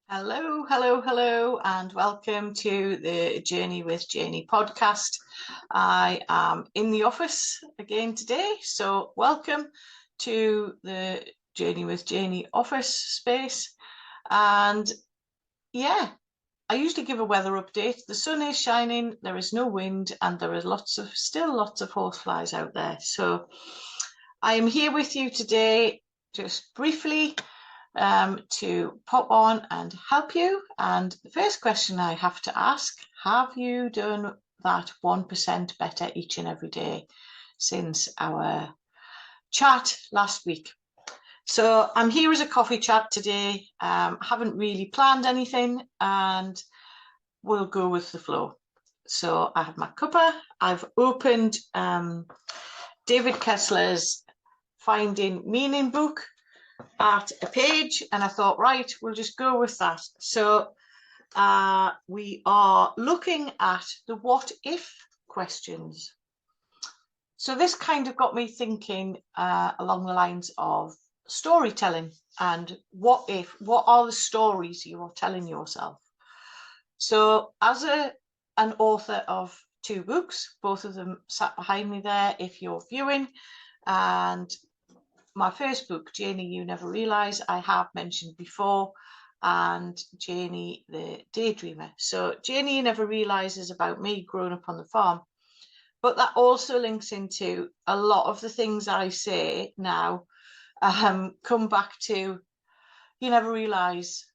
Hello, hello, hello, and welcome to the Journey with Janey podcast. I am in the office again today, so welcome to the Journey with Janey office space. And yeah, I usually give a weather update. The sun is shining, there is no wind, and there is still lots of horseflies out there. So I am here with you today, just briefly to pop on and help you. And the first question I have to ask, have you done that 1% better each and every day since our chat last week? So I'm here as a coffee chat today. Haven't really planned anything and we'll go with the flow. So I have my cuppa. I've opened David Kessler's Finding Meaning book at a page, and I thought, right, we'll just go with that. So we are looking at the what if questions. So this kind of got me thinking along the lines of storytelling and what are the stories you are telling yourself. So as an author of two books, both of them sat behind me there if you're viewing, and my first book, Janey, You Never Realise, I have mentioned before, and Janey, the Daydreamer. So Janey, You Never Realise is about me growing up on the farm, but that also links into a lot of the things I say now come back to You Never Realise,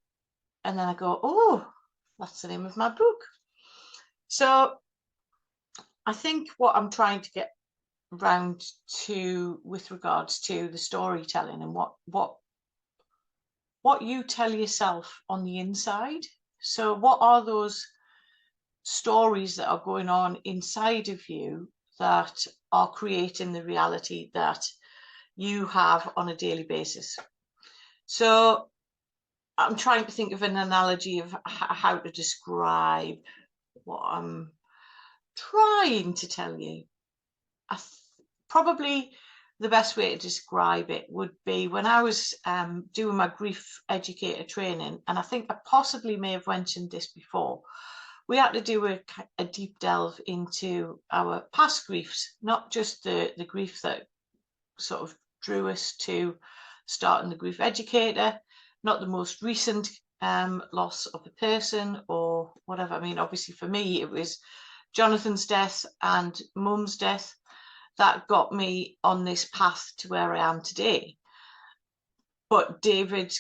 and then I go, oh, that's the name of my book. So I think what I'm trying to get round to with regards to the storytelling and what you tell yourself on the inside. So what are those stories that are going on inside of you that are creating the reality that you have on a daily basis? So I'm trying to think of an analogy of how to describe what I'm trying to tell you. Probably the best way to describe it would be when I was doing my grief educator training, and I think I possibly may have mentioned this before, we had to do a deep delve into our past griefs, not just the grief that sort of drew us to starting the grief educator, not the most recent loss of a person or whatever. I mean, obviously for me, it was Jonathan's death and Mum's death that got me on this path to where I am today. But David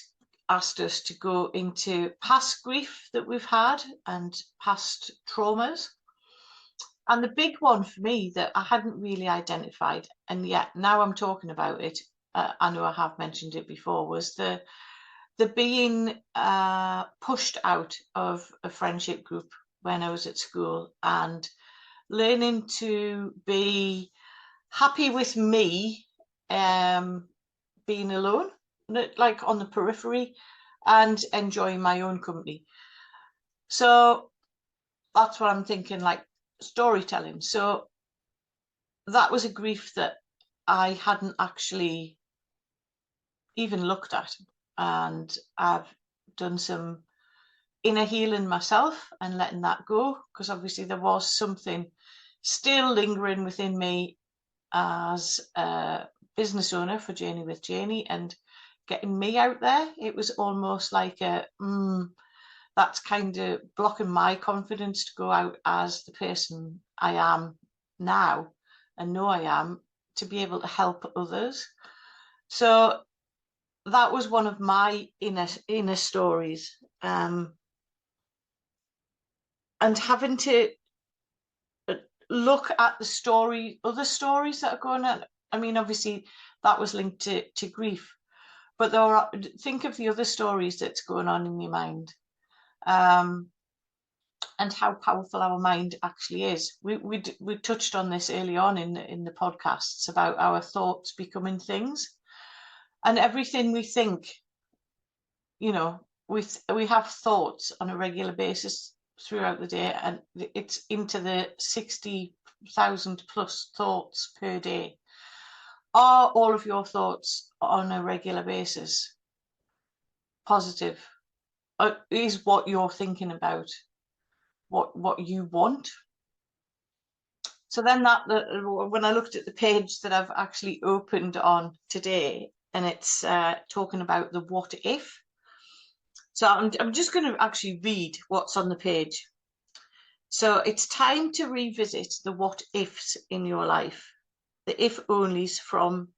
asked us to go into past grief that we've had and past traumas. And the big one for me that I hadn't really identified, and yet now I'm talking about it, I know I have mentioned it before, was the being pushed out of a friendship group when I was at school and learning to be happy with me being alone, like on the periphery, and enjoying my own company. So that's what I'm thinking, like storytelling. So that was a grief that I hadn't actually even looked at, and I've done some inner healing myself and letting that go, because obviously there was something still lingering within me as a business owner for Janey with Janey, and getting me out there. It was almost like that's kind of blocking my confidence to go out as the person I am now and know I am, to be able to help others. So that was one of my inner stories, and having to look at the other stories that are going on. I mean, obviously that was linked to grief, but think of the other stories that's going on in your mind, and how powerful our mind actually is. We touched on this early on in the podcasts about our thoughts becoming things, and everything we think, we have thoughts on a regular basis throughout the day, and it's into the 60,000 plus thoughts per day. Are all of your thoughts on a regular basis positive? is what you're thinking about, what you want. So then when I looked at the page that I've actually opened on today, and it's talking about the what if. So I'm just going to actually read what's on the page. So it's time to revisit the what ifs in your life, the if onlys from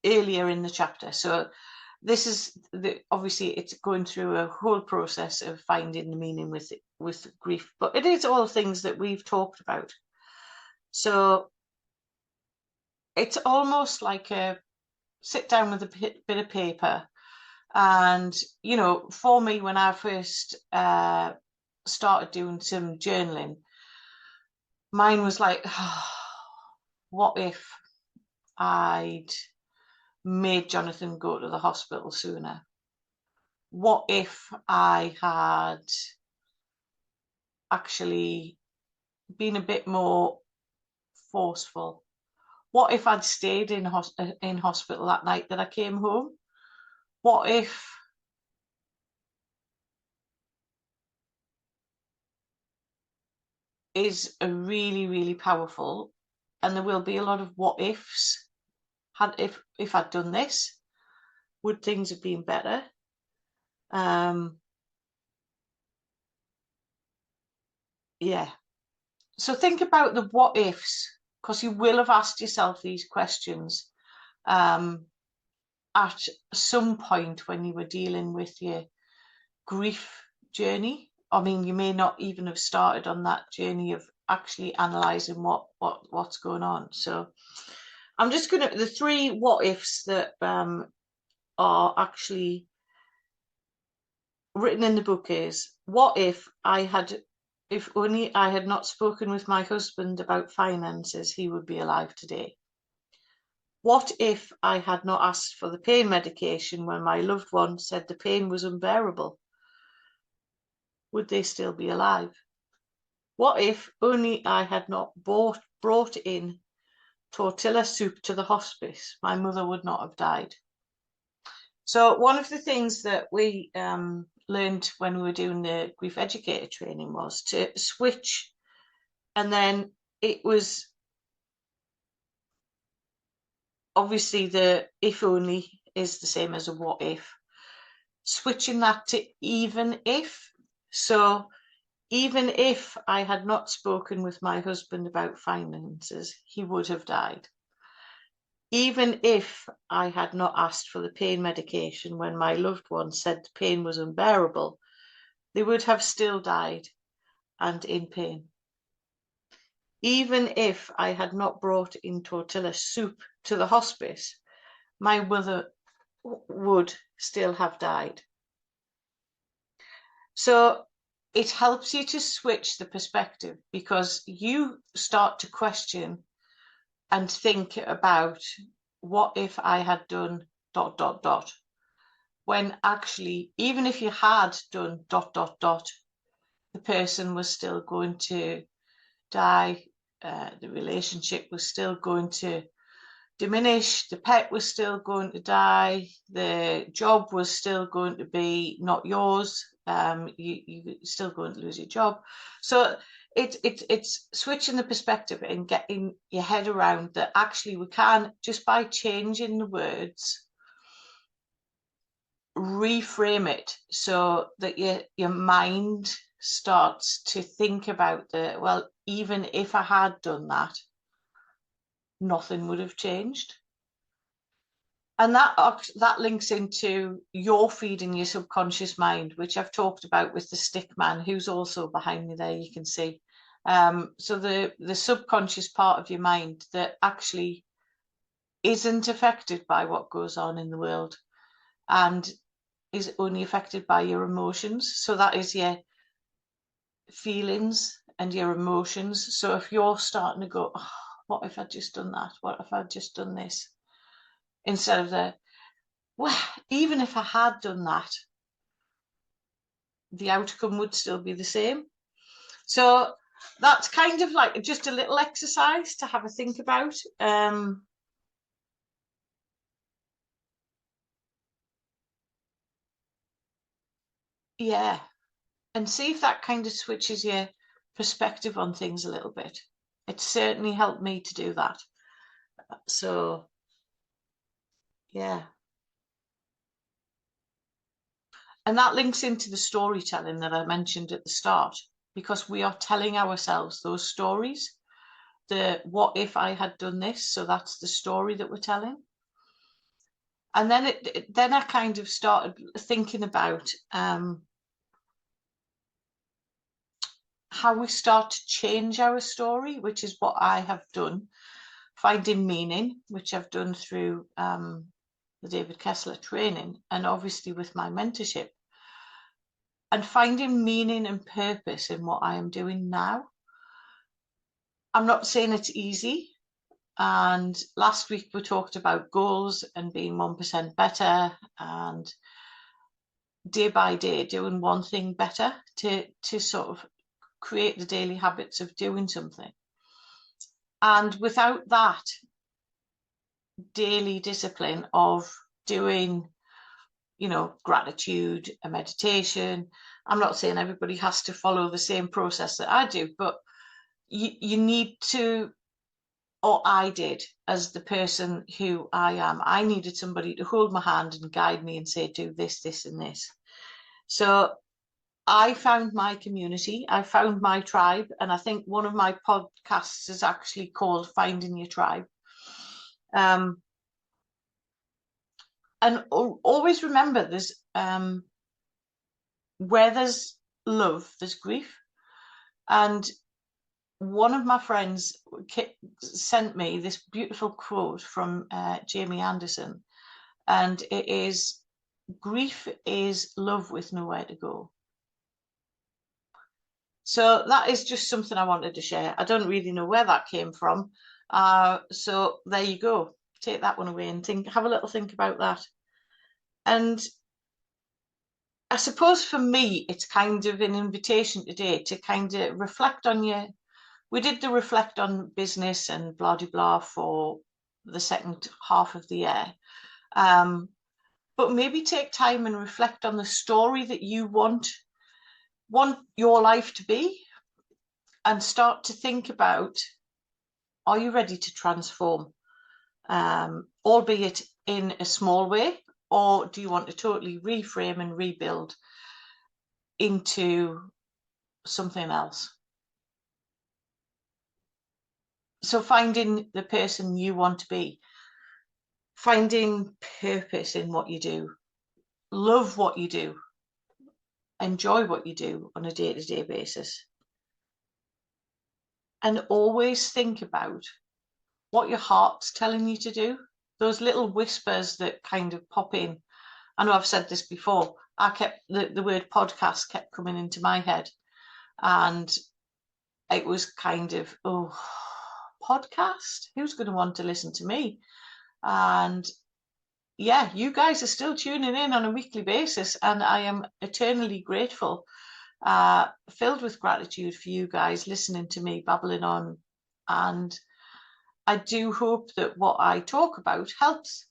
earlier in the chapter. So this is obviously it's going through a whole process of finding the meaning with grief, but it is all things that we've talked about. So it's almost like a sit down with a bit of paper. And, you know, for me, when I first started doing some journaling, mine was like, oh, what if I'd made Jonathan go to the hospital sooner? What if I had actually been a bit more forceful? What if I'd stayed in hospital that night that I came home? What if is a really, really powerful, and there will be a lot of what ifs. If I'd done this, would things have been better? Yeah. So think about the what ifs, because you will have asked yourself these questions at some point when you were dealing with your grief journey. I mean, you may not even have started on that journey of actually analysing what's going on. So I'm just going to, the three what ifs that are actually written in the book is, what if only I had not spoken with my husband about finances, he would be alive today. What if I had not asked for the pain medication when my loved one said the pain was unbearable? Would they still be alive? What if only I had not brought in tortilla soup to the hospice, my mother would not have died? So one of the things that we learned when we were doing the grief educator training was to switch, and then it was obviously the if only is the same as a what if, switching that to even if. So even if I had not spoken with my husband about finances, he would have died. Even if I had not asked for the pain medication when my loved one said the pain was unbearable, they would have still died and in pain. Even if I had not brought in tortilla soup to the hospice, my mother would still have died. So it helps you to switch the perspective, because you start to question and think about, what if I had done ... when actually, even if you had done ... the person was still going to die, the relationship was still going to diminish, the pet was still going to die, the job was still going to be not yours, you're still going to lose your job. So it's switching the perspective and getting your head around that actually we can, just by changing the words, reframe it so that your mind starts to think about well, even if I had done that, nothing would have changed. And that links into your feeding your subconscious mind, which I've talked about with the stick man, who's also behind me there, you can see. So the subconscious part of your mind that actually isn't affected by what goes on in the world and is only affected by your emotions. So that is your feelings and your emotions. So if you're starting to go, oh, what if I'd just done that? What if I'd just done this? Instead of well, even if I had done that, the outcome would still be the same. So that's kind of like just a little exercise to have a think about. yeah, and see if that kind of switches your perspective on things a little bit. It certainly helped me to do that. So, yeah. And that links into the storytelling that I mentioned at the start, because we are telling ourselves those stories. The what if I had done this? So that's the story that we're telling. And then I kind of started thinking about how we start to change our story, which is what I have done. Finding meaning, which I've done through the David Kessler training, and obviously with my mentorship, and finding meaning and purpose in what I am doing now. I'm not saying it's easy. And last week we talked about goals and being 1% better, and day by day doing one thing better to sort of create the daily habits of doing something. And without that daily discipline of doing, gratitude, a meditation, I'm not saying everybody has to follow the same process that I do, but you need to, or I did, as the person who I am, I needed somebody to hold my hand and guide me and say, do this, this, and this. So I found my community, I found my tribe, and I think one of my podcasts is actually called Finding Your Tribe. And always remember, there's where there's love, there's grief. And one of my friends sent me this beautiful quote from Jamie Anderson, and it is, grief is love with nowhere to go. So that is just something I wanted to share. I don't really know where that came from. So there you go. Take that one away and have a little think about that. And I suppose for me, it's kind of an invitation today to kind of reflect on we did the reflect on business and blah, blah, blah for the second half of the year. But maybe take time and reflect on the story that you want your life to be, and start to think about, are you ready to transform, albeit in a small way, or do you want to totally reframe and rebuild into something else? So finding the person you want to be, finding purpose in what you do, love what you do, enjoy what you do on a day-to-day basis. And always think about what your heart's telling you to do. Those little whispers that kind of pop in. I know I've said this before. The word podcast kept coming into my head, and it was kind of, oh, podcast? Who's going to want to listen to me? And yeah, you guys are still tuning in on a weekly basis, and I am eternally grateful, filled with gratitude for you guys listening to me babbling on. And I do hope that what I talk about helps.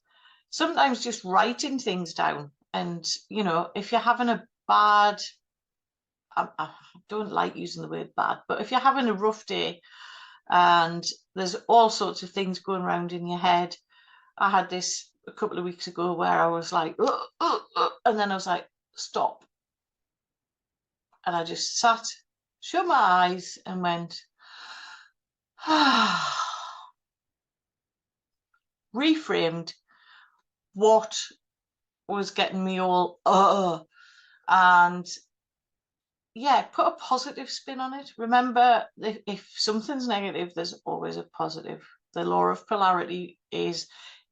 Sometimes just writing things down, and if you're having a bad, I don't like using the word bad, but if you're having a rough day and there's all sorts of things going around in your head, I had this a couple of weeks ago where I was like, and then I was like, stop. And I just sat, shut my eyes, and went, reframed what was getting me all, and yeah, put a positive spin on it. Remember, if something's negative, there's always a positive. The law of polarity is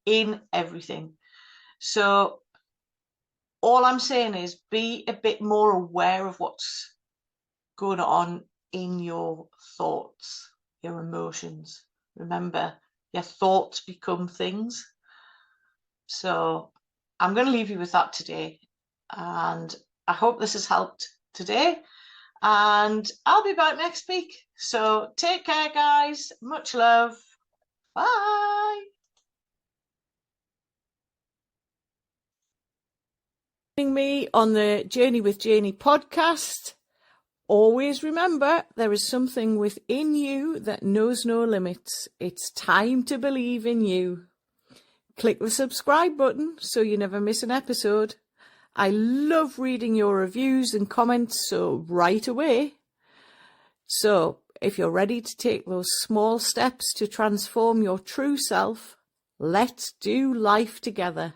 in everything. So all I'm saying is be a bit more aware of what's going on in your thoughts, your emotions. Remember, your thoughts become things. So I'm going to leave you with that today. And I hope this has helped today. And I'll be back next week. So take care, guys. Much love. Bye. Me on the Journey with Janey podcast. Always remember, there is something within you that knows no limits. It's time to believe in you. Click the subscribe button so you never miss an episode. I love reading your reviews and comments, so right away. So, if you're ready to take those small steps to transform your true self, let's do life together.